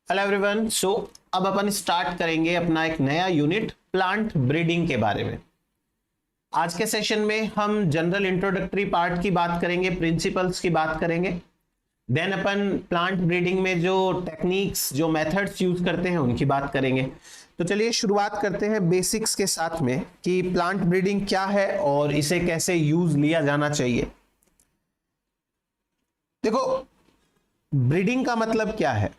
Hello everyone. अब अपन start करेंगे अपना एक नया यूनिट प्लांट ब्रीडिंग के बारे में। आज के सेशन में हम जनरल इंट्रोडक्टरी पार्ट की बात करेंगे, प्रिंसिपल्स की बात करेंगे। देन अपन प्लांट ब्रीडिंग में जो टेक्निक्स, जो मेथड्स यूज करते हैं उनकी बात करेंगे। तो चलिए शुरुआत करते हैं बेसिक्स के साथ में कि प्लांट ब्रीडिंग क्या है और इसे कैसे यूज लिया जाना चाहिए। देखो, ब्रीडिंग का मतलब क्या है?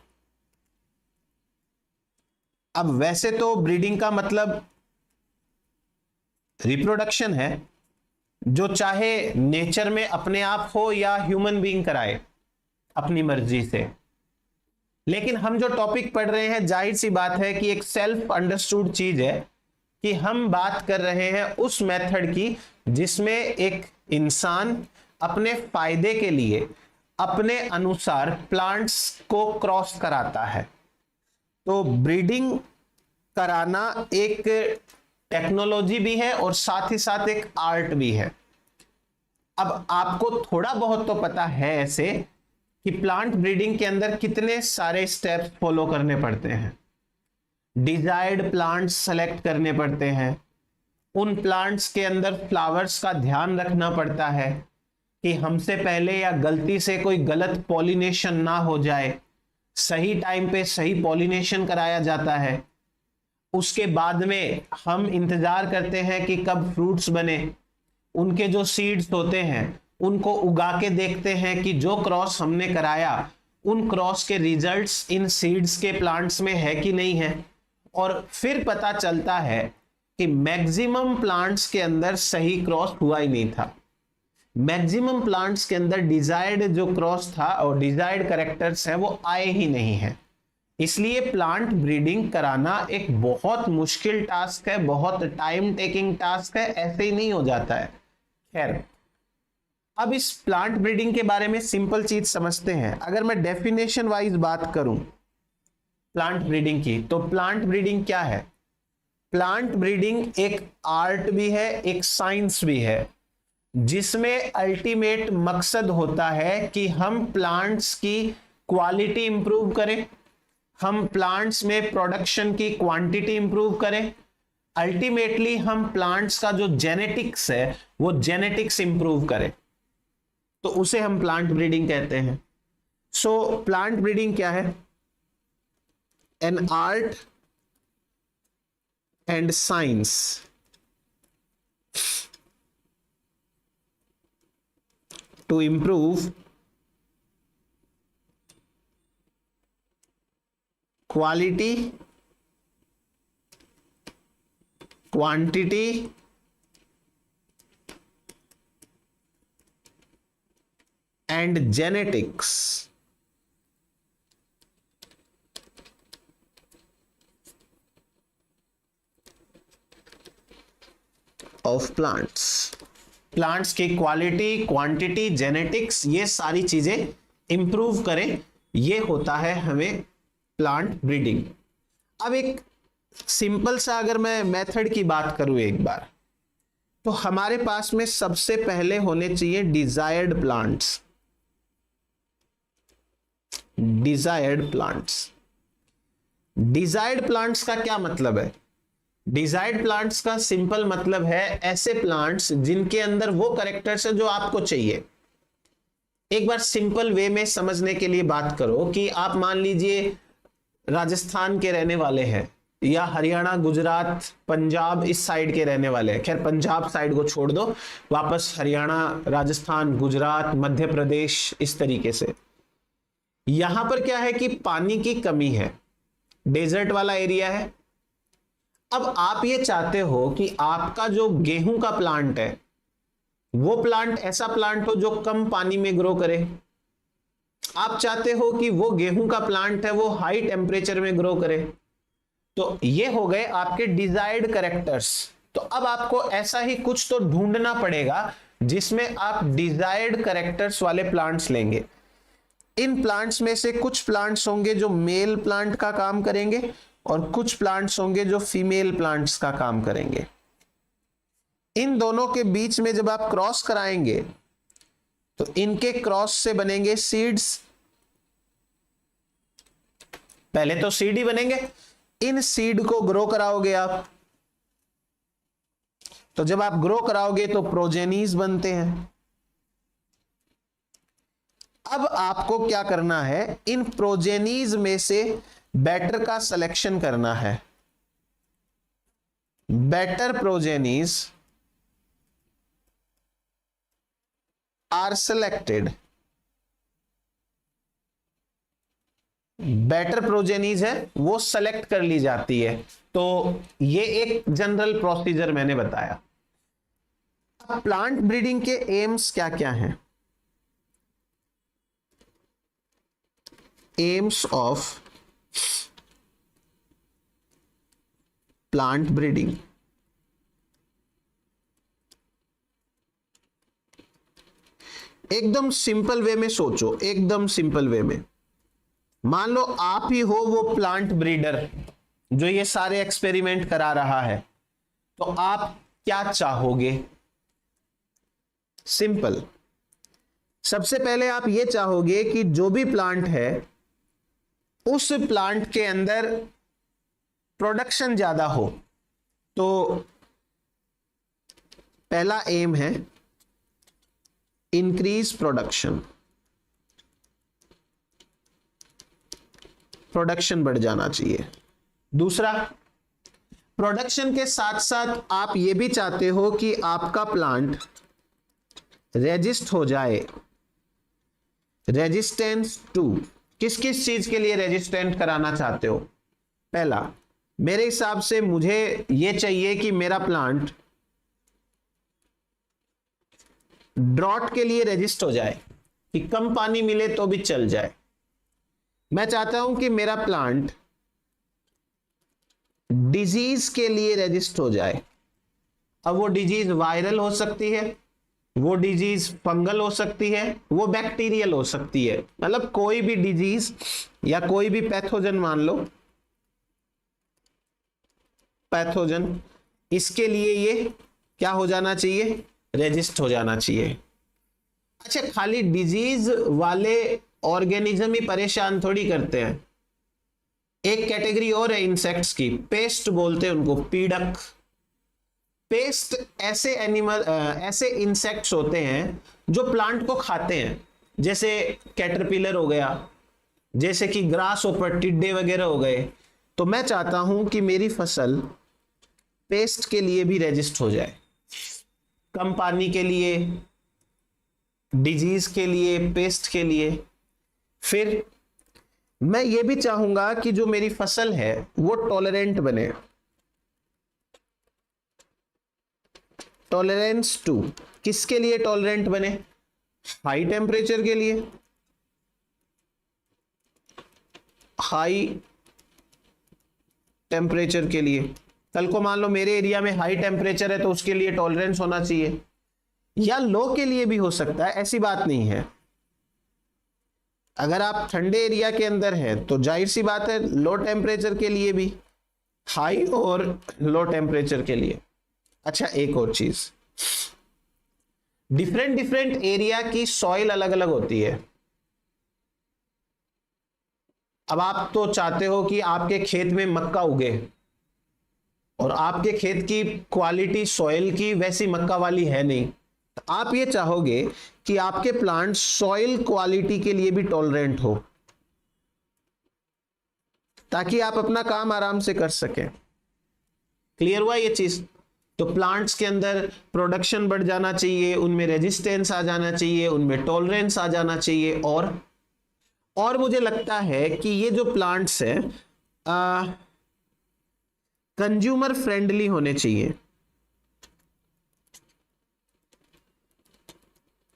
अब वैसे तो ब्रीडिंग का मतलब रिप्रोडक्शन है, जो चाहे नेचर में अपने आप हो या ह्यूमन बीइंग कराए अपनी मर्जी से। लेकिन हम जो टॉपिक पढ़ रहे हैं, जाहिर सी बात है कि एक सेल्फ अंडरस्टूड चीज है कि हम बात कर रहे हैं उस मेथड की जिसमें एक इंसान अपने फायदे के लिए अपने अनुसार प्लांट्स को क्रॉस कराता है। तो ब्रीडिंग कराना एक टेक्नोलॉजी भी है और साथ ही साथ एक आर्ट भी है। अब आपको थोड़ा बहुत तो पता है ऐसे कि प्लांट ब्रीडिंग के अंदर कितने सारे स्टेप्स फॉलो करने पड़ते हैं। डिजायर्ड प्लांट्स सेलेक्ट करने पड़ते हैं, उन प्लांट्स के अंदर फ्लावर्स का ध्यान रखना पड़ता है कि हमसे पहले या गलती से कोई गलत पॉलिनेशन ना हो जाए। सही टाइम पे सही पॉलिनेशन कराया जाता है। उसके बाद में हम इंतजार करते हैं कि कब फ्रूट्स बने। उनके जो सीड्स होते हैं उनको उगा के देखते हैं कि जो क्रॉस हमने कराया उन क्रॉस के रिजल्ट्स इन सीड्स के प्लांट्स में है कि नहीं है। और फिर पता चलता है कि मैक्सिमम प्लांट्स के अंदर सही क्रॉस हुआ ही नहीं था। मैक्सिमम प्लांट्स के अंदर डिजायर्ड जो क्रॉस था और डिजायर्ड कैरेक्टर्स है वो आए ही नहीं है। इसलिए प्लांट ब्रीडिंग कराना एक बहुत मुश्किल टास्क है, बहुत टाइम टेकिंग टास्क है, ऐसे ही नहीं हो जाता है। खैर, अब इस प्लांट ब्रीडिंग के बारे में सिंपल चीज समझते हैं। अगर मैं डेफिनेशन वाइज बात करूं प्लांट ब्रीडिंग की, तो प्लांट ब्रीडिंग क्या है? प्लांट ब्रीडिंग एक आर्ट भी है, एक साइंस भी है, जिसमें अल्टीमेट मकसद होता है कि हम प्लांट्स की क्वालिटी इंप्रूव करें, हम प्लांट्स में प्रोडक्शन की क्वांटिटी इंप्रूव करें। अल्टीमेटली हम प्लांट्स का जो जेनेटिक्स है वो जेनेटिक्स इंप्रूव करें। तो उसे हम प्लांट ब्रीडिंग कहते हैं। सो प्लांट ब्रीडिंग क्या है? An art and science to improve quality, quantity and genetics of plants। Plants की क्वालिटी, क्वांटिटी, जेनेटिक्स, ये सारी चीजें इंप्रूव करें, ये होता है हमें प्लांट ब्रीडिंग। अब एक सिंपल सा अगर मैं मेथड की बात करूं एक बार, तो हमारे पास में सबसे पहले होने चाहिए desired plants. Desired plants, desired plants का क्या मतलब है? डिजायर्ड प्लांट्स का सिंपल मतलब है ऐसे प्लांट्स जिनके अंदर वो कैरेक्टर्स है जो आपको चाहिए। एक बार सिंपल वे में समझने के लिए बात करो कि आप मान लीजिए राजस्थान के रहने वाले हैं या हरियाणा, गुजरात, पंजाब इस साइड के रहने वाले हैं। खैर, पंजाब साइड को छोड़ दो, वापस हरियाणा, राजस्थान, गुजरात, मध्य प्रदेश, इस तरीके से। यहां पर क्या है कि पानी की कमी है, डेजर्ट वाला एरिया है। अब आप ये चाहते हो कि आपका जो गेहूं का प्लांट है वो प्लांट ऐसा प्लांट हो जो कम पानी में ग्रो करे। आप चाहते हो कि वो गेहूं का प्लांट है वो हाई टेम्परेचर में ग्रो करे। तो ये हो गए आपके डिजायर्ड कैरेक्टर्स। तो अब आपको ऐसा ही कुछ तो ढूंढना पड़ेगा जिसमें आप डिजायर्ड कैरेक्टर्स वाले प्लांट्स लेंगे। इन प्लांट्स में से कुछ प्लांट्स होंगे जो मेल प्लांट का काम करेंगे और कुछ प्लांट्स होंगे जो फीमेल प्लांट्स का काम करेंगे। इन दोनों के बीच में जब आप क्रॉस कराएंगे तो इनके क्रॉस से बनेंगे सीड्स। पहले तो सीड ही बनेंगे, इन सीड को ग्रो कराओगे आप, तो जब आप ग्रो कराओगे तो प्रोजेनीज बनते हैं। अब आपको क्या करना है, इन प्रोजेनीज में से बेटर का सिलेक्शन करना है। Better progenies are selected, better progenies है वो सेलेक्ट कर ली जाती है। तो ये एक जनरल प्रोसीजर मैंने बताया। अब प्लांट ब्रीडिंग के एम्स क्या क्या हैं? एम्स ऑफ प्लांट ब्रीडिंग, एकदम सिंपल वे में सोचो, एकदम सिंपल वे में। मान लो आप ही हो वो प्लांट ब्रीडर जो ये सारे एक्सपेरिमेंट करा रहा है, तो आप क्या चाहोगे? सिंपल, सबसे पहले आप ये चाहोगे कि जो भी प्लांट है उस प्लांट के अंदर प्रोडक्शन ज्यादा हो। तो पहला एम है इंक्रीज प्रोडक्शन, प्रोडक्शन बढ़ जाना चाहिए। दूसरा, प्रोडक्शन के साथ साथ आप ये भी चाहते हो कि आपका प्लांट रेजिस्ट हो जाए। रेजिस्टेंस टू, किस किस चीज के लिए रेजिस्टेंट कराना चाहते हो? पहला, मेरे हिसाब से मुझे यह चाहिए कि मेरा प्लांट ड्रॉट के लिए रेजिस्ट हो जाए, कि कम पानी मिले तो भी चल जाए। मैं चाहता हूं कि मेरा प्लांट डिजीज के लिए रेजिस्ट हो जाए। अब वो डिजीज वायरल हो सकती है, वो डिजीज फंगल हो सकती है, वो बैक्टीरियल हो सकती है, मतलब कोई भी डिजीज या कोई भी पैथोजन, मान लो पैथोजन, इसके लिए ये क्या हो जाना चाहिए? रेजिस्ट हो जाना चाहिए। अच्छा, खाली डिजीज वाले ऑर्गेनिज्म ही परेशान थोड़ी करते हैं। एक कैटेगरी और है इंसेक्ट्स की, पेस्ट बोलते हैं उनको, पीड़क। पेस्ट ऐसे एनिमल, ऐसे इंसेक्ट्स होते हैं जो प्लांट को खाते हैं, जैसे कैटरपिलर हो गया, जैसे कि ग्रास ऊपर टिड्डे वगैरह हो गए। तो मैं चाहता हूं कि मेरी फसल पेस्ट के लिए भी रेजिस्ट हो जाए, कम पानी के लिए, डिजीज के लिए, पेस्ट के लिए। फिर मैं ये भी चाहूंगा कि जो मेरी फसल है वो टॉलरेंट बने। टॉलरेंस टू, किसके लिए टॉलरेंट बने? हाई टेम्परेचर के लिए। हाई टेम्परेचर के लिए, कल को मान लो मेरे एरिया में हाई टेम्परेचर है तो उसके लिए टॉलरेंस होना चाहिए, या लो के लिए भी हो सकता है, ऐसी बात नहीं है। अगर आप ठंडे एरिया के अंदर हैं तो जाहिर सी बात है लो टेम्परेचर के लिए भी, हाई और लो टेम्परेचर के लिए। अच्छा, एक और चीज, डिफरेंट डिफरेंट एरिया की सॉइल अलग अलग होती है। अब आप तो चाहते हो कि आपके खेत में मक्का उगे, और आपके खेत की क्वालिटी सॉइल की वैसी मक्का वाली है नहीं, तो आप ये चाहोगे कि आपके प्लांट सॉइल क्वालिटी के लिए भी टॉलरेंट हो, ताकि आप अपना काम आराम से कर सकें। क्लियर हुआ ये चीज? तो प्लांट्स के अंदर प्रोडक्शन बढ़ जाना चाहिए, उनमें रेजिस्टेंस आ जाना चाहिए, उनमें टॉलरेंस आ जाना चाहिए। और मुझे लगता है कि ये जो प्लांट्स हैं कंज्यूमर फ्रेंडली होने चाहिए।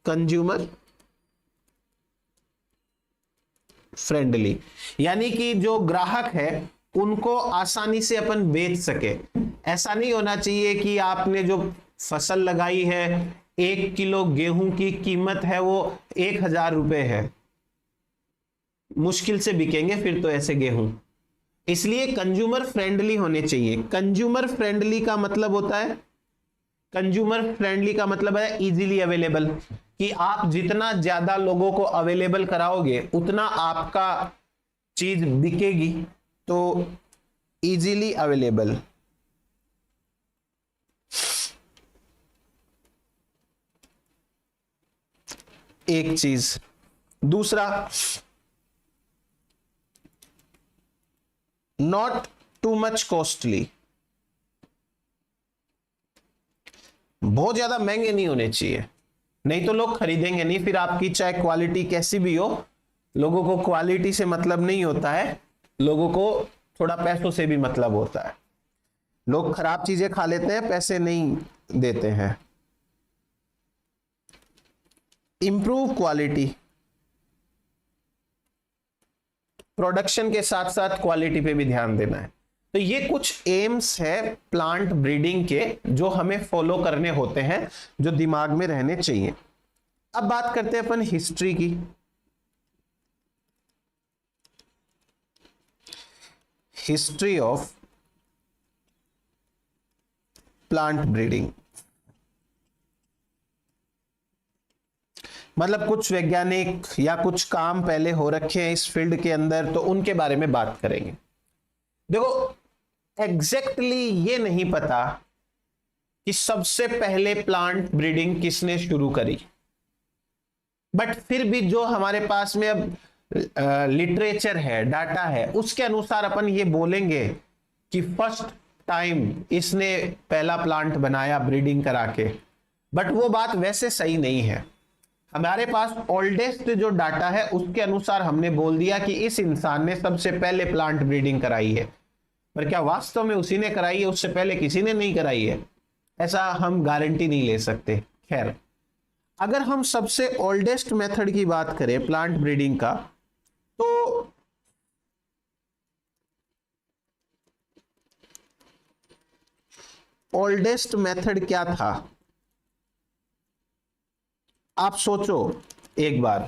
कंज्यूमर फ्रेंडली, यानी कि जो ग्राहक है उनको आसानी से अपन बेच सके। ऐसा नहीं होना चाहिए कि आपने जो फसल लगाई है, 1 किलो गेहूं की कीमत है वो 1000 रुपए है, मुश्किल से बिकेंगे फिर तो ऐसे गेहूं। इसलिए कंज्यूमर फ्रेंडली होने चाहिए। कंज्यूमर फ्रेंडली का मतलब होता है, कंज्यूमर फ्रेंडली का मतलब है इजीली अवेलेबल, कि आप जितना ज्यादा लोगों को अवेलेबल कराओगे उतना आपका चीज बिकेगी तो इजीली अवेलेबल, एक चीज। दूसरा, नॉट टू मच कॉस्टली, बहुत ज्यादा महंगे नहीं होने चाहिए, नहीं तो लोग खरीदेंगे नहीं। फिर आपकी चाहे क्वालिटी कैसी भी हो, लोगों को क्वालिटी से मतलब नहीं होता है, लोगों को थोड़ा पैसों से भी मतलब होता है। लोग खराब चीजें खा लेते हैं, पैसे नहीं देते हैं। इंप्रूव क्वालिटी, प्रोडक्शन के साथ साथ क्वालिटी पे भी ध्यान देना है। तो ये कुछ एम्स है प्लांट ब्रीडिंग के जो हमें फॉलो करने होते हैं, जो दिमाग में रहने चाहिए। अब बात करते हैं अपन हिस्ट्री की। हिस्ट्री ऑफ प्लांट ब्रीडिंग, मतलब कुछ वैज्ञानिक या कुछ काम पहले हो रखे हैं इस फील्ड के अंदर, तो उनके बारे में बात करेंगे। देखो, एग्जैक्टली ये नहीं पता कि सबसे पहले प्लांट ब्रीडिंग किसने शुरू करी, बट फिर भी जो हमारे पास में अब लिटरेचर है, डाटा है, उसके अनुसार अपन ये बोलेंगे कि फर्स्ट टाइम इसने पहला प्लांट बनाया ब्रीडिंग करा के। बट वो बात वैसे सही नहीं है। हमारे पास ओल्डेस्ट जो डाटा है उसके अनुसार हमने बोल दिया कि इस इंसान ने सबसे पहले प्लांट ब्रीडिंग कराई है, पर क्या वास्तव में उसी ने कराई है? उससे पहले किसी ने नहीं कराई है, ऐसा हम गारंटी नहीं ले सकते। खैर, अगर हम सबसे ओल्डेस्ट मेथड की बात करें प्लांट ब्रीडिंग का, तो ओल्डेस्ट मेथड क्या था? आप सोचो एक बार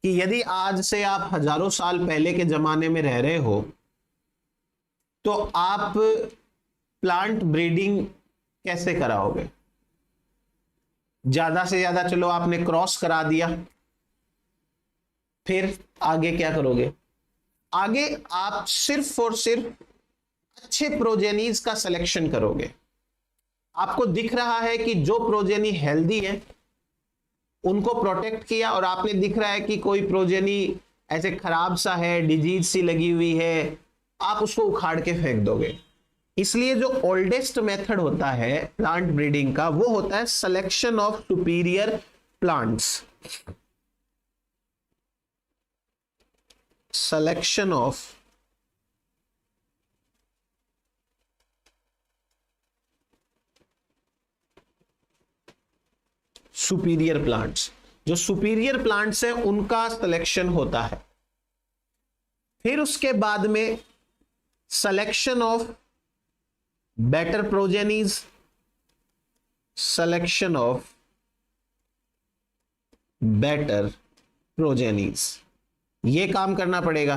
कि यदि आज से आप हजारों साल पहले के जमाने में रह रहे हो, तो आप प्लांट ब्रीडिंग कैसे कराओगे? ज्यादा से ज्यादा चलो आपने क्रॉस करा दिया, फिर आगे क्या करोगे? आगे आप सिर्फ और सिर्फ अच्छे प्रोजेनीज का सिलेक्शन करोगे। आपको दिख रहा है कि जो प्रोजेनी हेल्दी है उनको प्रोटेक्ट किया, और आपने दिख रहा है कि कोई प्रोजेनी ऐसे खराब सा है, डिजीज सी लगी हुई है, आप उसको उखाड़ के फेंक दोगे। इसलिए जो ओल्डेस्ट मेथड होता है प्लांट ब्रीडिंग का, वो होता है selection of superior plants. Selection of superior plants, जो सुपीरियर प्लांट्स हैं उनका सिलेक्शन होता है। फिर उसके बाद में selection of better progenies, selection of better progenies, ये काम करना पड़ेगा।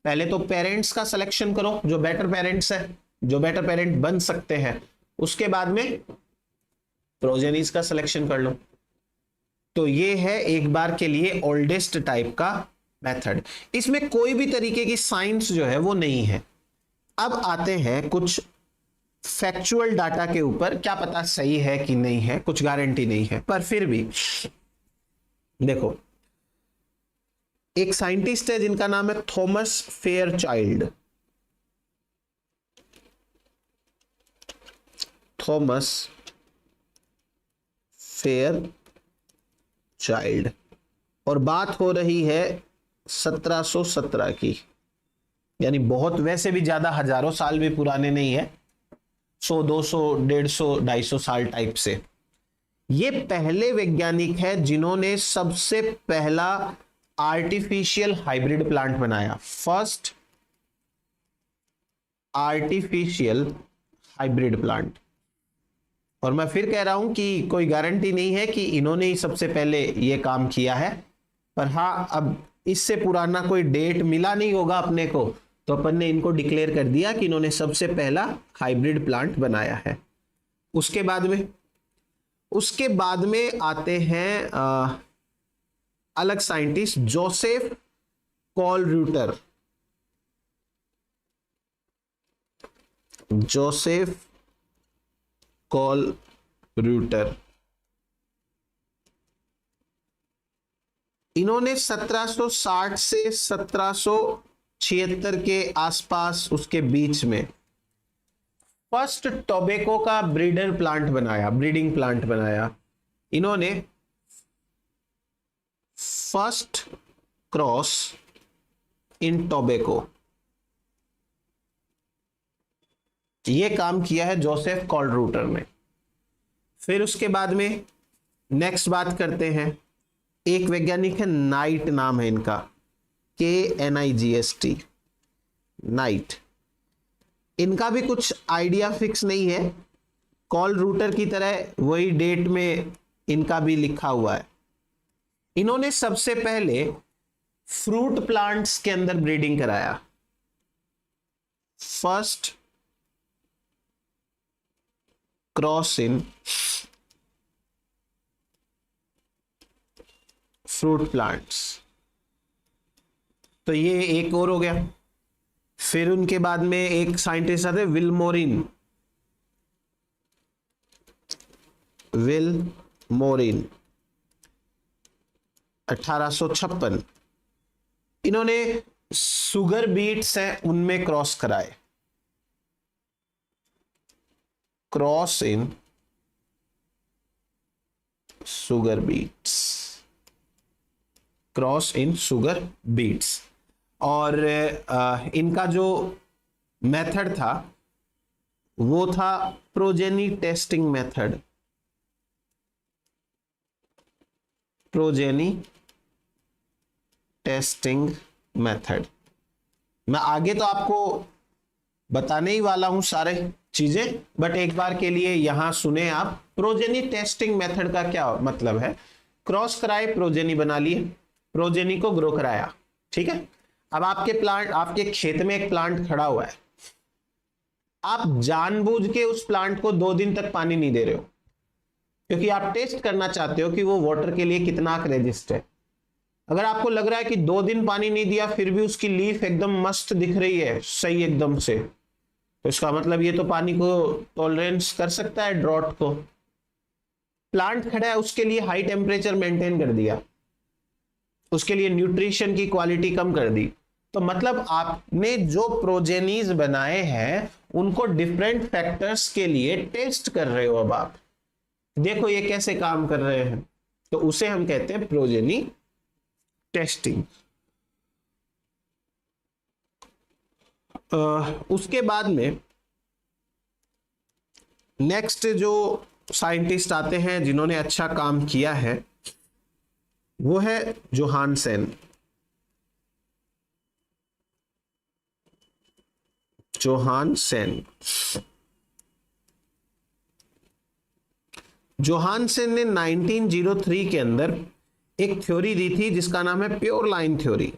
पहले तो पेरेंट्स का सिलेक्शन करो, जो बेटर पेरेंट्स है, जो बेटर पेरेंट बन सकते हैं, उसके बाद में प्रोजेनीज का सिलेक्शन कर लो। तो ये है एक बार के लिए ओल्डेस्ट टाइप का मेथड। इसमें कोई भी तरीके की साइंस जो है वो नहीं है। अब आते हैं कुछ फैक्चुअल डाटा के ऊपर, क्या पता सही है कि नहीं है, कुछ गारंटी नहीं है, पर फिर भी देखो, एक साइंटिस्ट है जिनका नाम है थॉमस फेयरचाइल्ड। थॉमस फेयरचाइल्ड, और बात हो रही है 1717 की, यानी बहुत, वैसे भी ज्यादा हजारों साल भी पुराने नहीं है, 100, 200, 150, 250 साल टाइप से। ये पहले वैज्ञानिक है जिन्होंने सबसे पहला आर्टिफिशियल हाइब्रिड प्लांट बनाया। First artificial hybrid plant. और मैं फिर कह रहा हूं कि कोई गारंटी नहीं है कि इन्होंने ही सबसे पहले ये काम किया है, पर हाँ, अब इससे पुराना कोई डेट मिला नहीं होगा अपने को, तो अपन ने इनको डिक्लेयर कर दिया कि इन्होंने सबसे पहला हाइब्रिड प्लांट बनाया है। उसके बाद में आते हैं अलग साइंटिस्ट, जोसेफ कॉलरूटर, जोसेफ कॉलरूटर, इन्होंने 1760 से 1776 के आसपास, उसके बीच में फर्स्ट टोबैको का ब्रीडिंग प्लांट बनाया। इन्होंने फर्स्ट क्रॉस इन टोबैको, ये काम किया है जोसेफ कॉलरूटर ने। फिर उसके बाद में नेक्स्ट बात करते हैं, एक वैज्ञानिक है, नाइट नाम है इनका, KNIGST, नाइट। इनका भी कुछ आइडिया फिक्स नहीं है, कॉलरूटर की तरह वही डेट में इनका भी लिखा हुआ है। इन्होंने सबसे पहले फ्रूट प्लांट्स के अंदर ब्रीडिंग कराया, first cross in fruit plants, तो ये एक और हो गया। फिर उनके बाद में एक साइंटिस्ट आते, विल्मोरिन 1856, इन्होंने सुगर बीट्स हैं उनमें क्रॉस कराए, cross in sugar beets, cross in sugar beets. और इनका जो मेथड था वो था progeny testing method, progeny testing method. मैं आगे तो आपको बताने ही वाला हूं सारे चीजें, बट एक बार के लिए यहां सुने आप, प्रोजेनी टेस्टिंग मेथड का क्या मतलब है। क्रॉस कराए, प्रोजेनी बना लिए, प्रोजेनी को ग्रो कराया, ठीक है। अब आपके खेत में एक प्लांट खड़ा हुआ है, आप जानबूझ के उस प्लांट को 2 दिन तक पानी नहीं दे रहे हो, क्योंकि आप टेस्ट करना चाहते हो कि वो वाटर के लिए कितना रेजिस्ट है। अगर आपको लग रहा है कि 2 दिन पानी नहीं दिया फिर भी उसकी लीफ एकदम मस्त दिख रही है, सही एकदम से, तो इसका मतलब ये तो पानी को टॉलरेंस कर सकता है, ड्रॉट को। प्लांट खड़ा है, उसके लिए हाई टेम्परेचर मेंटेन कर दिया, उसके लिए न्यूट्रिशन की क्वालिटी कम कर दी, तो मतलब आपने जो प्रोजेनीज बनाए हैं उनको डिफरेंट फैक्टर्स के लिए टेस्ट कर रहे हो। अब आप देखो ये कैसे काम कर रहे हैं, तो उसे हम कहते हैं प्रोजेनी टेस्टिंग। उसके बाद में नेक्स्ट जो साइंटिस्ट आते हैं जिन्होंने अच्छा काम किया है वो है जोहानसेन। जोहानसेन ने 1903 के अंदर एक थ्योरी दी थी जिसका नाम है pure line theory.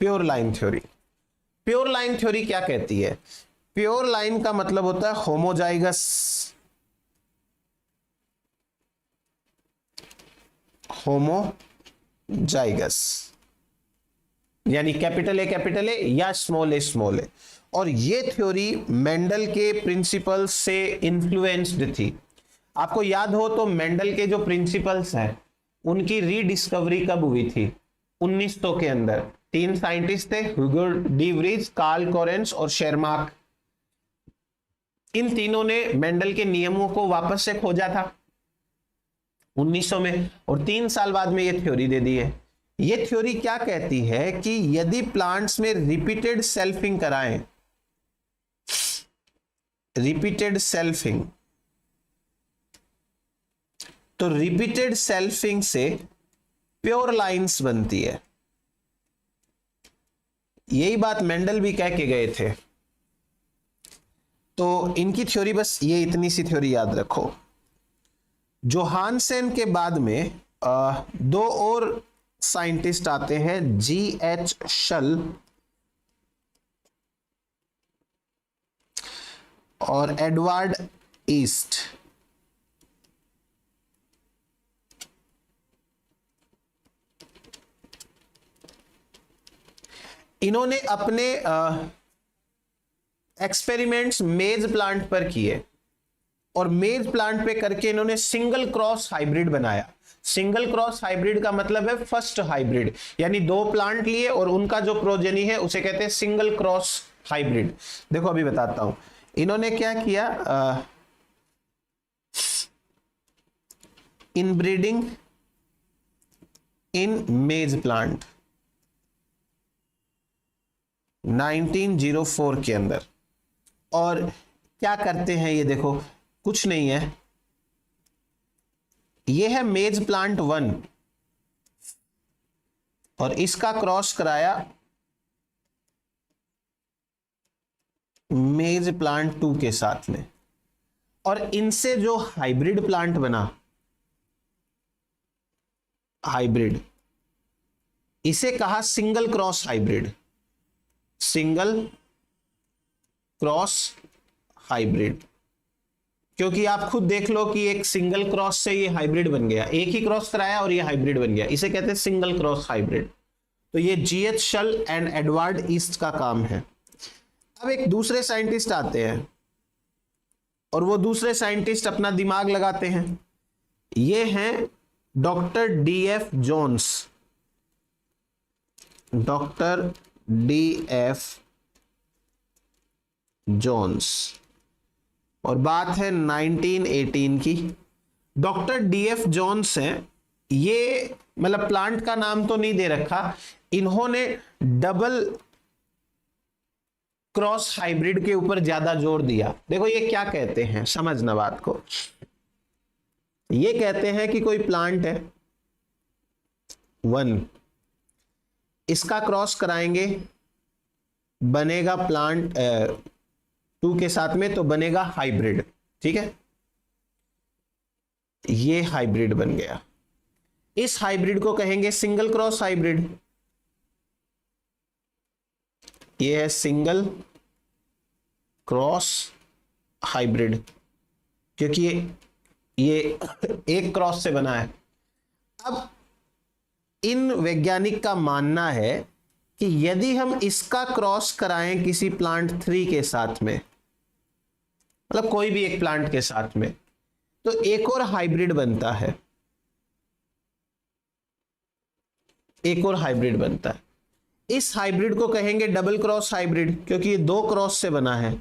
Pure line theory, pure line theory क्या कहती है? प्योर लाइन का मतलब होता है होमोजाइगस, यानी कैपिटल ए या स्मॉल ए। और ये थ्योरी मेंडल के प्रिंसिपल्स से इन्फ्लुएंस्ड थी। आपको याद हो तो मेंडल के जो प्रिंसिपल्स हैं उनकी रीडिस्कवरी कब हुई थी? 1900 के अंदर। 3 साइंटिस्ट थे, Hugo de Vries, Carl Correns और शेरमार्क। इन तीनों ने मेंडल के नियमों को वापस से खोजा था 1900 में, और 3 साल बाद में ये थ्योरी दे दी है। ये थ्योरी क्या कहती है कि यदि प्लांट्स में रिपीटेड सेल्फिंग कराएं, रिपीटेड सेल्फिंग, तो रिपीटेड सेल्फिंग से प्योर लाइंस बनती है। यही बात मेंडल भी कह के गए थे। तो इनकी थ्योरी, बस ये इतनी सी थ्योरी याद रखो। जोहानसेन के बाद में 2 और साइंटिस्ट आते हैं, GH शल और एडवर्ड ईस्ट। इन्होंने अपने एक्सपेरिमेंट्स मेज प्लांट पर किए और मेज प्लांट पे करके इन्होंने सिंगल क्रॉस हाइब्रिड बनाया। सिंगल क्रॉस हाइब्रिड का मतलब है फर्स्ट हाइब्रिड, यानी दो प्लांट लिए और उनका जो प्रोजेनी है उसे कहते हैं सिंगल क्रॉस हाइब्रिड। देखो अभी बताता हूं इन्होंने क्या किया। इनब्रीडिंग इन मेज प्लांट 1904 के अंदर। और क्या करते हैं ये देखो, कुछ नहीं है, ये है मेज प्लांट 1 और इसका क्रॉस कराया मेज प्लांट 2 के साथ में, और इनसे जो हाइब्रिड प्लांट बना, हाइब्रिड, इसे कहा single cross hybrid. Single cross hybrid, क्योंकि आप खुद देख लो कि एक सिंगल क्रॉस से ये हाइब्रिड बन गया, एक ही क्रॉस कराया और ये हाइब्रिड बन गया, इसे कहते हैं सिंगल क्रॉस हाइब्रिड। तो ये GH shall and Edward east का काम है। अब एक दूसरे साइंटिस्ट आते हैं और वो दूसरे साइंटिस्ट अपना दिमाग लगाते हैं। ये हैं doctor DF Jones. Doctor DF Jones, और बात है 1918 की। डॉक्टर डीएफ जोन्स हैं, ये मतलब प्लांट का नाम तो नहीं दे रखा, इन्होंने डबल क्रॉस हाइब्रिड के ऊपर ज्यादा जोर दिया। देखो ये क्या कहते हैं, समझना बात को। ये कहते हैं कि कोई प्लांट है 1, इसका क्रॉस कराएंगे, बनेगा प्लांट 2 के साथ में, तो बनेगा हाइब्रिड। ठीक है, ये हाइब्रिड बन गया। इस हाइब्रिड को कहेंगे सिंगल क्रॉस हाइब्रिड। ये है सिंगल क्रॉस हाइब्रिड, क्योंकि ये एक क्रॉस से बना है। अब इन वैज्ञानिक का मानना है कि यदि हम इसका क्रॉस कराएं किसी प्लांट 3 के साथ में, मतलब कोई भी एक प्लांट के साथ में, तो एक और हाइब्रिड बनता है, एक और हाइब्रिड बनता है। इस हाइब्रिड को कहेंगे डबल क्रॉस हाइब्रिड, क्योंकि ये 2 क्रॉस से बना है।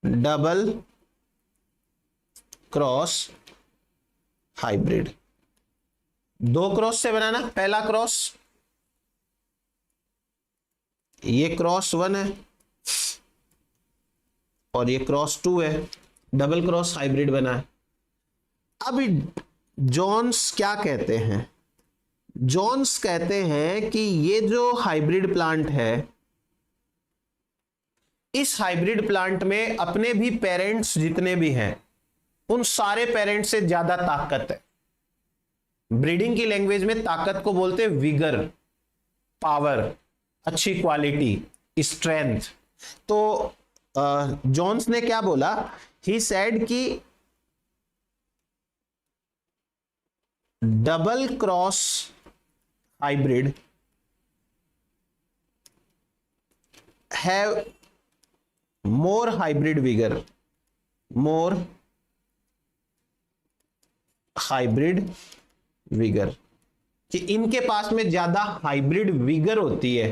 डबल क्रॉस हाइब्रिड, 2 क्रॉस से बना ना, पहला क्रॉस, ये क्रॉस 1 है और ये क्रॉस 2 है, डबल क्रॉस हाइब्रिड बना है। अब जोन्स क्या कहते हैं? जोन्स कहते हैं कि ये जो हाइब्रिड प्लांट है, इस हाइब्रिड प्लांट में अपने भी पेरेंट्स जितने भी हैं, उन सारे पेरेंट्स से ज्यादा ताकत है। ब्रीडिंग की लैंग्वेज में ताकत को बोलते हैं विगर, पावर, अच्छी क्वालिटी, स्ट्रेंथ। तो जोन्स ने क्या बोला, ही सेड कि double cross hybrid have more hybrid vigour, more hybrid vigour, कि इनके पास में ज्यादा हाइब्रिड विगर होती है।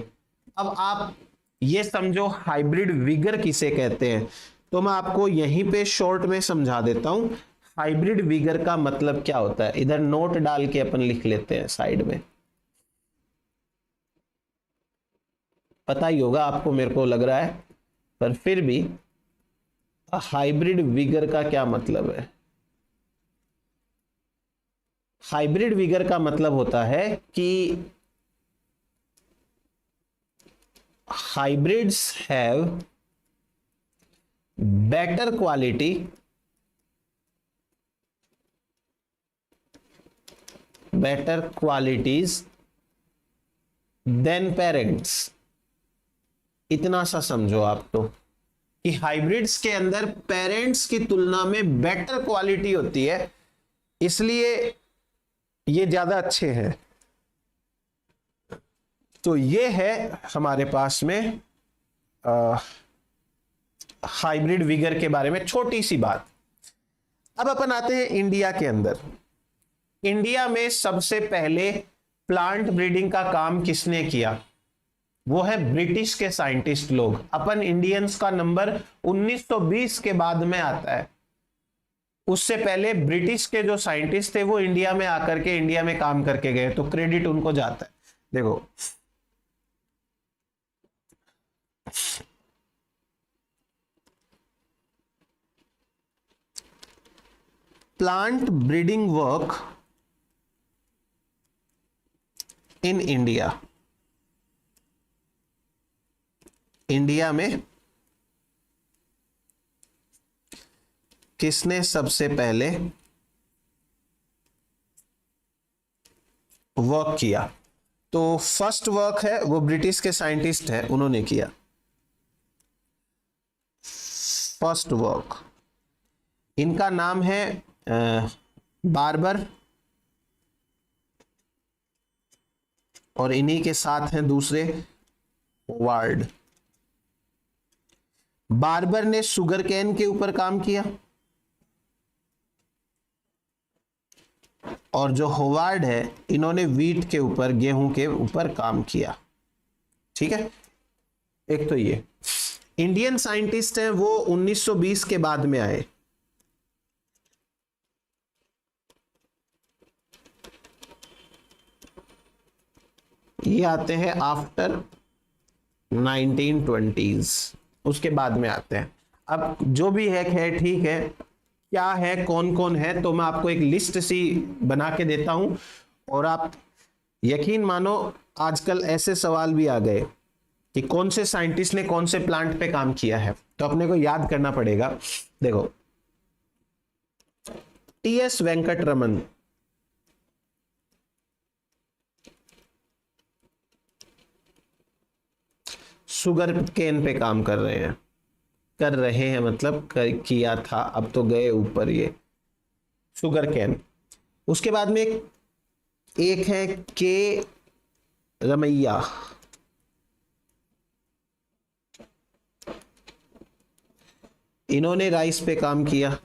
अब आप ये समझो हाइब्रिड विगर किसे कहते हैं, तो मैं आपको यहीं पे शॉर्ट में समझा देता हूं। हाइब्रिड विगर का मतलब क्या होता है, इधर नोट डाल के अपन लिख लेते हैं साइड में। पता ही होगा आपको, मेरे को लग रहा है, पर फिर भी हाइब्रिड विगर का क्या मतलब है। हाइब्रिड विगर का मतलब होता है कि hybrids have better quality better qualities than parents। इतना सा समझो आप। तो कि हाइब्रिड्स के अंदर पेरेंट्स की तुलना में बेटर क्वालिटी होती है, इसलिए ये ज्यादा अच्छे हैं। तो ये है हमारे पास में हाइब्रिड विगर के बारे में छोटी सी बात। अब अपन आते हैं इंडिया के अंदर। इंडिया में सबसे पहले प्लांट ब्रीडिंग का काम किसने किया? वो है ब्रिटिश के साइंटिस्ट लोग। अपन इंडियंस का नंबर 1920 के बाद में आता है, उससे पहले ब्रिटिश के जो साइंटिस्ट थे वो इंडिया में आकर के इंडिया में काम करके गए, तो क्रेडिट उनको जाता है। देखो, plant breeding work in India, India में किसने सबसे पहले वर्क किया? तो फर्स्ट वर्क है वो ब्रिटिश के साइंटिस्ट है, उन्होंने किया फर्स्ट वर्क। इनका नाम है बार्बर, और इन्हीं के साथ हैं दूसरे वार्ड। बार्बर ने शुगर केन के ऊपर काम किया, और जो होवार्ड है इन्होंने वीट के ऊपर, गेहूं के ऊपर काम किया। ठीक है, एक तो ये इंडियन साइंटिस्ट हैं वो 1920 के बाद में आए। ये आते हैं आफ्टर 1920s, उसके बाद में आते हैं। अब जो भी है खैर ठीक है, क्या है कौन कौन है, तो मैं आपको एक लिस्ट सी बना के देता हूं, और आप यकीन मानो आजकल ऐसे सवाल भी आ गए कि कौन से साइंटिस्ट ने कौन से प्लांट पे काम किया है, तो अपने को याद करना पड़ेगा। देखो, टीएस वेंकटरमन, शुगर केन पे काम कर रहे हैं मतलब किया था, अब तो गए ऊपर ये शुगर केन। उसके बाद में एक है के रमैया, इन्होंने राइस पे काम किया।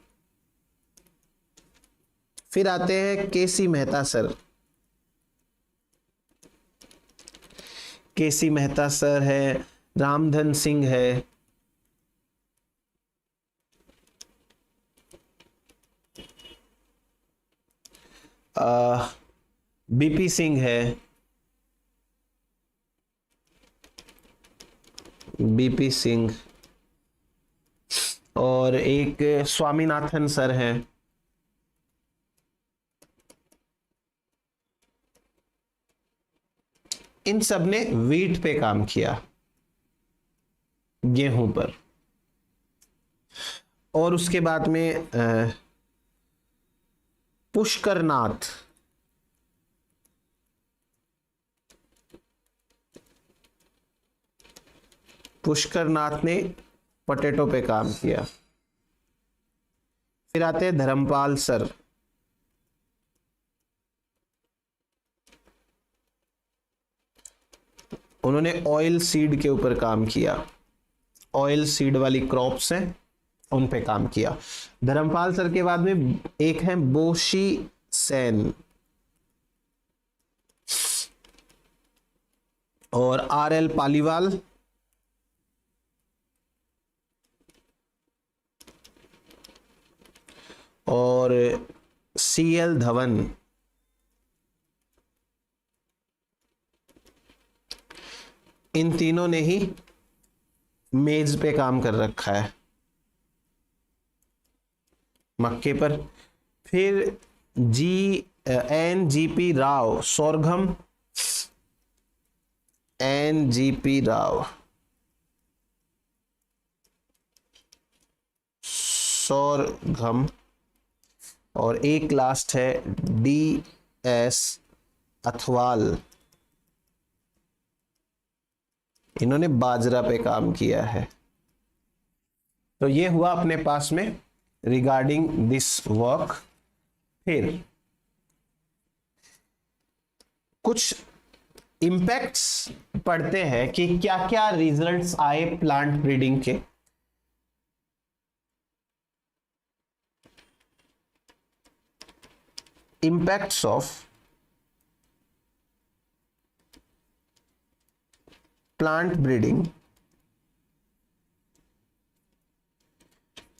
फिर आते हैं केसी मेहता सर, केसी मेहता सर है, रामधन सिंह है, बीपी सिंह है, बीपी सिंह, और एक स्वामीनाथन सर हैं। इन सब ने वीट पे काम किया, गेहूं पर। और उसके बाद में पुष्कर नाथ, पुष्कर नाथ ने पोटैटो पे काम किया। फिर आते हैं धर्मपाल सर, उन्होंने ऑयल सीड के ऊपर काम किया, ऑयल सीड वाली क्रॉप्स हैं उन पे काम किया। धर्मपाल सर के बाद में एक है बोशी सेन, और आर.एल. पालीवाल, और सी.एल. धवन। इन तीनों ने ही मेज पे काम कर रखा है, मक्के पर। फिर NGP राव, सोरघम, NGP राव, सोरघम, और एक लास्ट है DS अथवाल, इन्होंने बाजरा पे काम किया है। तो ये हुआ अपने पास में रिगार्डिंग दिस वर्क। फिर कुछ इंपैक्ट्स पढ़ते हैं कि क्या क्या रिजल्ट्स आए प्लांट ब्रीडिंग के। Impacts of plant breeding.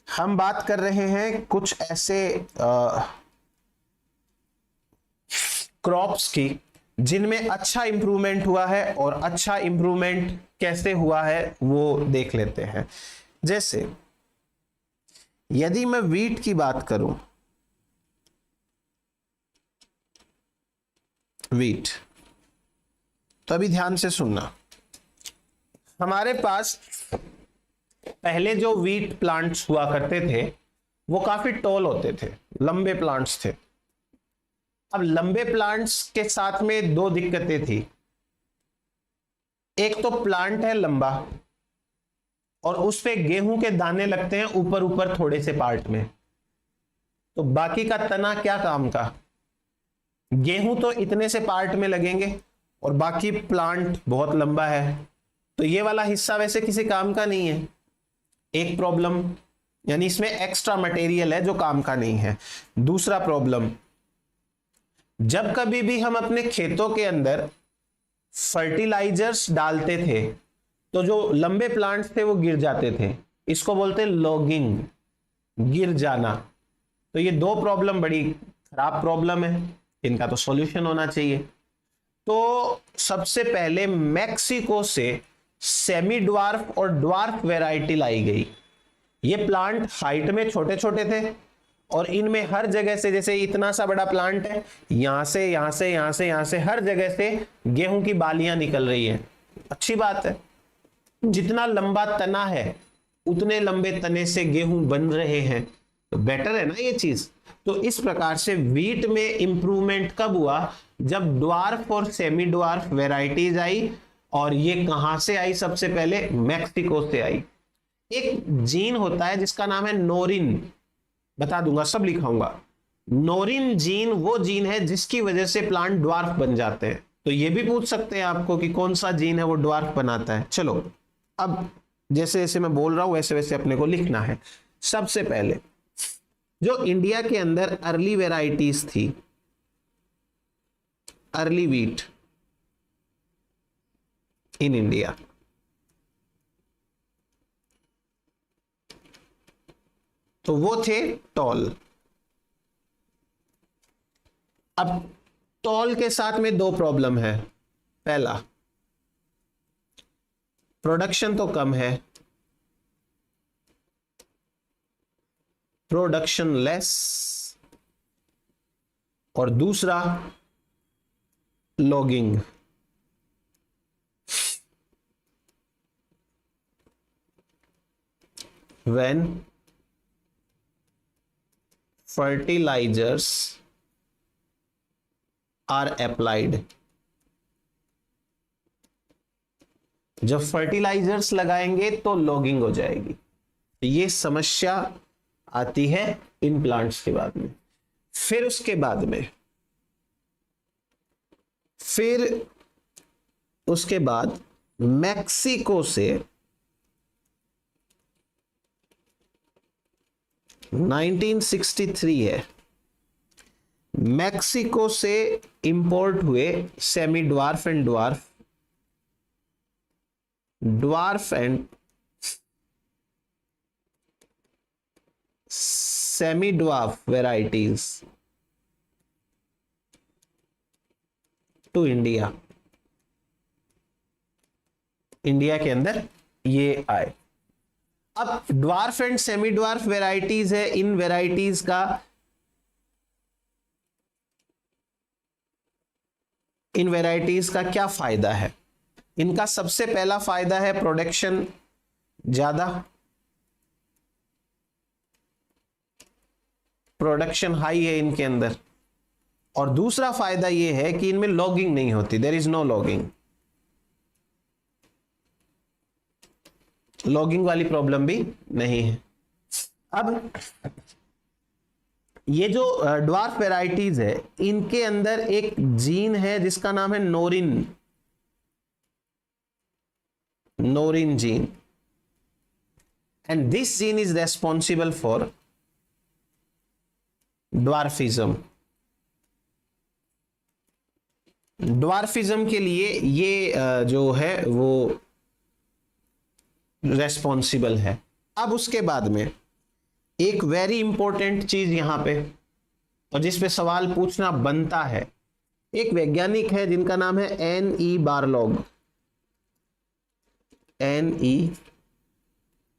हम बात कर रहे हैं कुछ ऐसे क्रॉप्स की जिनमें अच्छा इंप्रूवमेंट हुआ है, और अच्छा इंप्रूवमेंट कैसे हुआ है वो देख लेते हैं। जैसे यदि मैं वीट की बात करूं, वीट, तो अभी ध्यान से सुनना। हमारे पास पहले जो वीट प्लांट्स हुआ करते थे वो काफी टॉल होते थे, लंबे प्लांट्स थे। अब लंबे प्लांट्स के साथ में दो दिक्कतें थी। एक तो प्लांट है लंबा और उस पे गेहूं के दाने लगते हैं ऊपर ऊपर थोड़े से पार्ट में, तो बाकी का तना क्या काम का। गेहूं तो इतने से पार्ट में लगेंगे और बाकी प्लांट बहुत लंबा है, तो ये वाला हिस्सा वैसे किसी काम का नहीं है। एक प्रॉब्लम, यानी इसमें एक्स्ट्रा मटेरियल है जो काम का नहीं है। दूसरा प्रॉब्लम, जब कभी भी हम अपने खेतों के अंदर फर्टिलाइजर्स डालते थे तो जो लंबे प्लांट्स थे वो गिर जाते थे। इसको बोलते हैं लॉगिंग, गिर जाना। तो ये दो प्रॉब्लम बड़ी खराब प्रॉब्लम है, इनका तो सॉल्यूशन होना चाहिए। तो सबसे पहले मैक्सिको से सेमी ड्वार्फ और ड्वार्फ वैरायटी लाई गई। ये प्लांट हाइट में छोटे छोटे थे और इनमें हर जगह से, जैसे इतना सा बड़ा प्लांट है, यहां से यहां से यहां से यहां से हर जगह से गेहूं की बालियां निकल रही हैं। अच्छी बात है, जितना लंबा तना है उतने लंबे तने से गेहूं बन रहे हैं, तो बेटर है ना ये चीज। तो इस प्रकार से वीट में इंप्रूवमेंट कब हुआ, जब ड्वार्फ और सेमी ड्वार्फ वैरायटीज आई। और ये कहां से आई, सबसे पहले मैक्सिको से आई। एक जीन होता है जिसका नाम है नोरिन, बता दूंगा, सब लिखाऊंगा। नोरिन जीन वो जीन है जिसकी वजह से प्लांट ड्वार्फ बन जाते हैं। तो ये भी पूछ सकते हैं आपको कि कौन सा जीन है वो ड्वार्फ बनाता है। चलो अब जैसे जैसे मैं बोल रहा हूं वैसे वैसे अपने को लिखना है। सबसे पहले जो इंडिया के अंदर अर्ली वेराइटीज थी, अर्ली वीट इन इंडिया, तो वो थे टॉल। अब टॉल के साथ में दो प्रॉब्लम है। पहला, प्रोडक्शन तो कम है, प्रोडक्शन लेस, और दूसरा logging. When fertilizers are applied, जब फर्टिलाइजर्स लगाएंगे तो लॉगिंग हो जाएगी। ये समस्या आती है इन प्लांट्स के बाद में। फिर उसके बाद में उसके बाद मैक्सिको से 1963 है, मैक्सिको से इंपोर्ट हुए semi dwarf and dwarf, dwarf and semi dwarf varieties to India. India के अंदर ये आए। अब dwarf and semi dwarf varieties है, इन वेराइटीज का क्या फायदा है। इनका सबसे पहला फायदा है प्रोडक्शन ज्यादा, प्रोडक्शन हाई है इनके अंदर। और दूसरा फायदा यह है कि इनमें लॉगिंग नहीं होती, there is no lodging. Lodging वाली प्रॉब्लम भी नहीं है। अब ये जो ड्वार्फ वेराइटीज है, इनके अंदर एक जीन है जिसका नाम है Norin gene, and this gene is responsible for dwarfism. Dwarfism के लिए ये जो है वो रेस्पॉन्सिबल है। अब उसके बाद में एक वेरी इंपॉर्टेंट चीज यहां पे, और जिस पे सवाल पूछना बनता है, एक वैज्ञानिक है जिनका नाम है N.E. बारलॉग, N.E.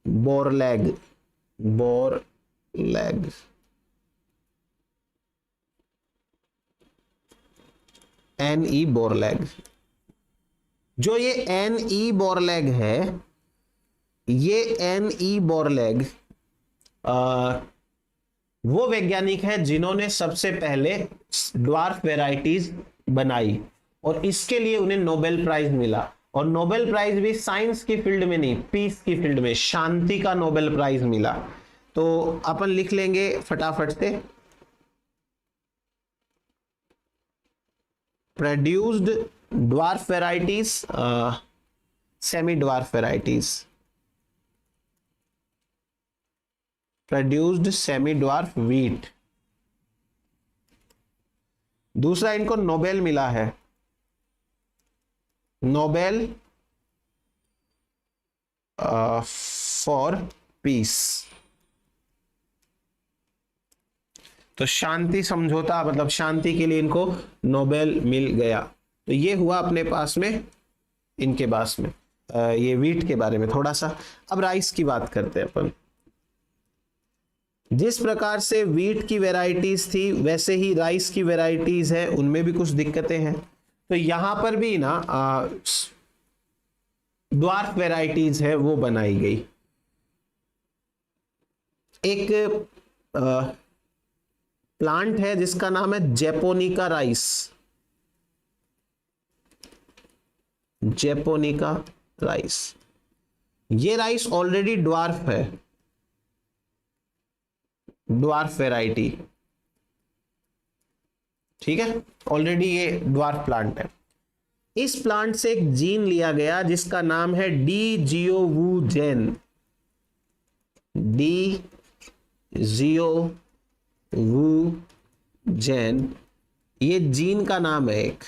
बोरलैग, N.E. बोरलैग। जो ये N.E. बोरलैग है, ये N.E. बोरलैग वो वैज्ञानिक है जिन्होंने सबसे पहले ड्वार्फ वेराइटीज बनाई, और इसके लिए उन्हें नोबेल प्राइज मिला। और नोबेल प्राइज भी साइंस की फील्ड में नहीं, पीस की फील्ड में, शांति का नोबेल प्राइज मिला। तो अपन लिख लेंगे फटाफट से, produced dwarf varieties, semi dwarf varieties, produced semi dwarf wheat. दूसरा, इनको नोबेल मिला है, नोबेल फॉर पीस। तो शांति समझौता, मतलब शांति के लिए इनको नोबेल मिल गया। तो ये हुआ अपने पास में, इनके पास में ये व्हीट के बारे में थोड़ा सा। अब राइस की बात करते हैं अपन। जिस प्रकार से व्हीट की वैरायटीज थी, वैसे ही राइस की वैरायटीज है, उनमें भी कुछ दिक्कतें हैं। तो यहां पर भी ना ड्वार्फ वैरायटीज है वो बनाई गई। एक प्लांट है जिसका नाम है जैपोनिका राइस, जैपोनिका राइस। ये राइस ऑलरेडी ड्वार्फ है, ड्वार्फ वैरायटी, ठीक है, ऑलरेडी ये ड्वार्फ प्लांट है। इस प्लांट से एक जीन लिया गया जिसका नाम है डीजियोवुजेन, डीजियोवुजेन, ये जीन का नाम है एक।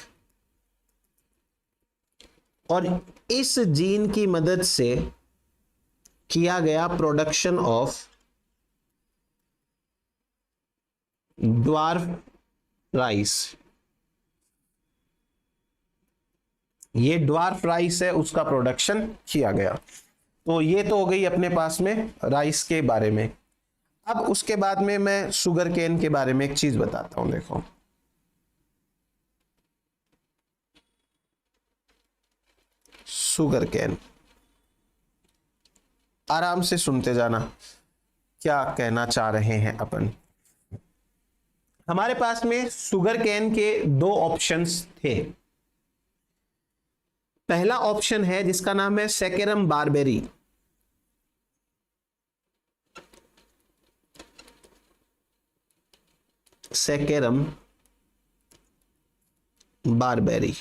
और इस जीन की मदद से किया गया प्रोडक्शन ऑफ ड्वार्फ राइस। ये ड्वार्फ राइस है, उसका प्रोडक्शन किया गया। तो ये तो हो गई अपने पास में राइस के बारे में। अब उसके बाद में मैं शुगर केन के बारे में एक चीज बताता हूं। देखो, शुगर केन, आराम से सुनते जाना क्या कहना चाह रहे हैं अपन। हमारे पास में शुगर केन के दो ऑप्शंस थे। पहला ऑप्शन है जिसका नाम है सेकेरम बारबेरी, सेकेरम बारबेरी।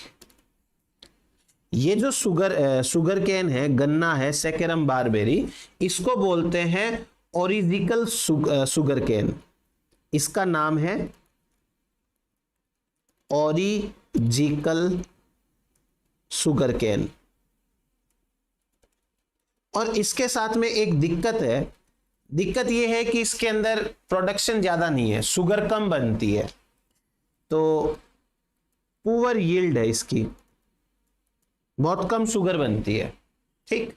ये जो शुगर केन है, गन्ना है, सेकेरम बारबेरी, इसको बोलते हैं ओरिजिकल शुगर केन। इसका नाम है ओरिजिकल शुगर केन। और इसके साथ में एक दिक्कत है, दिक्कत यह है कि इसके अंदर प्रोडक्शन ज्यादा नहीं है, शुगर कम बनती है, तो पुअर यील्ड है इसकी, बहुत कम शुगर बनती है। ठीक,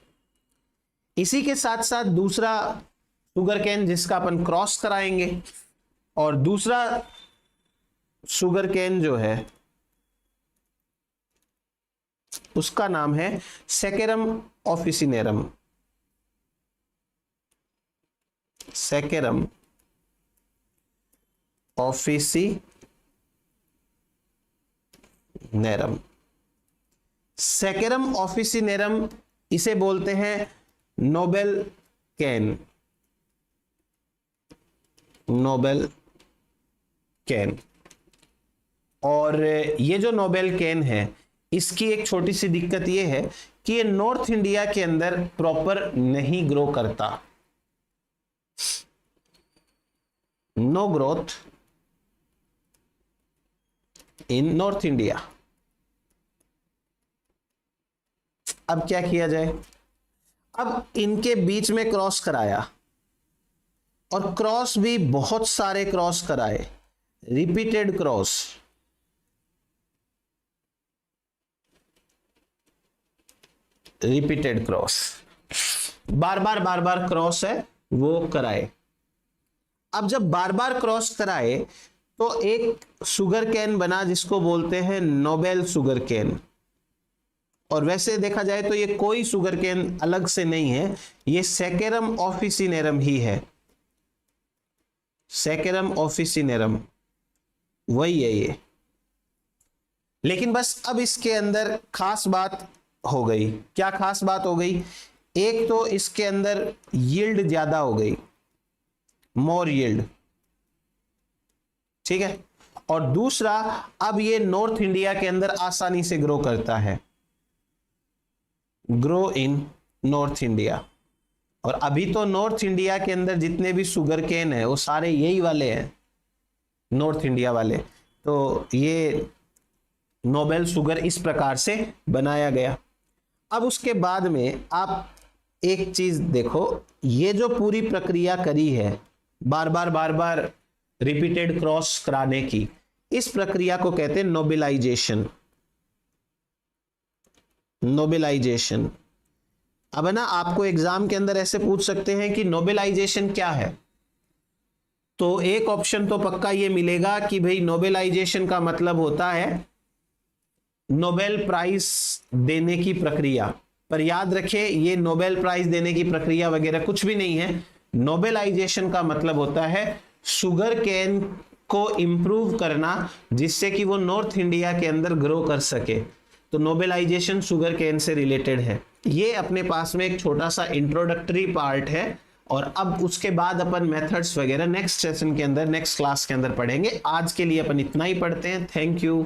इसी के साथ साथ दूसरा शुगर केन जिसका अपन क्रॉस कराएंगे, और दूसरा शुगर केन जो है उसका नाम है saccharum officinarum, saccharum officinarum. Saccharum officinarum इसे बोलते हैं नोबेल केन, नोबेल केन। और ये जो नोबेल केन है, इसकी एक छोटी सी दिक्कत ये है कि ये नॉर्थ इंडिया के अंदर प्रॉपर नहीं ग्रो करता। No growth in North India. अब क्या किया जाए? अब इनके बीच में क्रॉस कराया, और क्रॉस भी बहुत सारे क्रॉस कराए, रिपीटेड क्रॉस। रिपीटेड क्रॉस, बार बार क्रॉस है वो कराए। अब जब बार बार क्रॉस कराए तो एक शुगर कैन बना जिसको बोलते हैं नोबेल शुगर कैन। और वैसे देखा जाए तो ये कोई शुगर कैन अलग से नहीं है, ये सेकेरम ऑफिसिनेरम ही है। सेकेरम ऑफिसिनेरम वही है ये। लेकिन बस अब इसके अंदर खास बात हो गई। क्या खास बात हो गई? एक तो इसके अंदर यील्ड ज्यादा हो गई, मोर यील्ड, ठीक है। और दूसरा, अब ये नॉर्थ इंडिया के अंदर आसानी से ग्रो करता है, ग्रो इन नॉर्थ इंडिया। और अभी तो नॉर्थ इंडिया के अंदर जितने भी शुगर केन है वो सारे यही वाले हैं, नॉर्थ इंडिया वाले। तो ये नोबेल शुगर इस प्रकार से बनाया गया। अब उसके बाद में आप एक चीज देखो, ये जो पूरी प्रक्रिया करी है बार बार रिपीटेड क्रॉस कराने की, इस प्रक्रिया को कहते हैं नोबेलाइजेशन। नोबेलाइजेशन। अब है ना, आपको एग्जाम के अंदर ऐसे पूछ सकते हैं कि नोबेलाइजेशन क्या है, तो एक ऑप्शन तो पक्का ये मिलेगा कि भाई नोबेलाइजेशन का मतलब होता है नोबेल प्राइज देने की प्रक्रिया। पर याद रखें, ये नोबेल प्राइज देने की प्रक्रिया वगैरह कुछ भी नहीं है। नोबेलाइजेशन का मतलब होता है शुगर केन को इंप्रूव करना, जिससे कि वो नॉर्थ इंडिया के अंदर ग्रो कर सके। तो नोबेलाइजेशन शुगर केन से रिलेटेड है। ये अपने पास में एक छोटा सा इंट्रोडक्टरी पार्ट है, और अब उसके बाद अपन मेथड्स वगैरह नेक्स्ट सेशन के अंदर, नेक्स्ट क्लास के अंदर पढ़ेंगे। आज के लिए अपन इतना ही पढ़ते हैं। Thank you.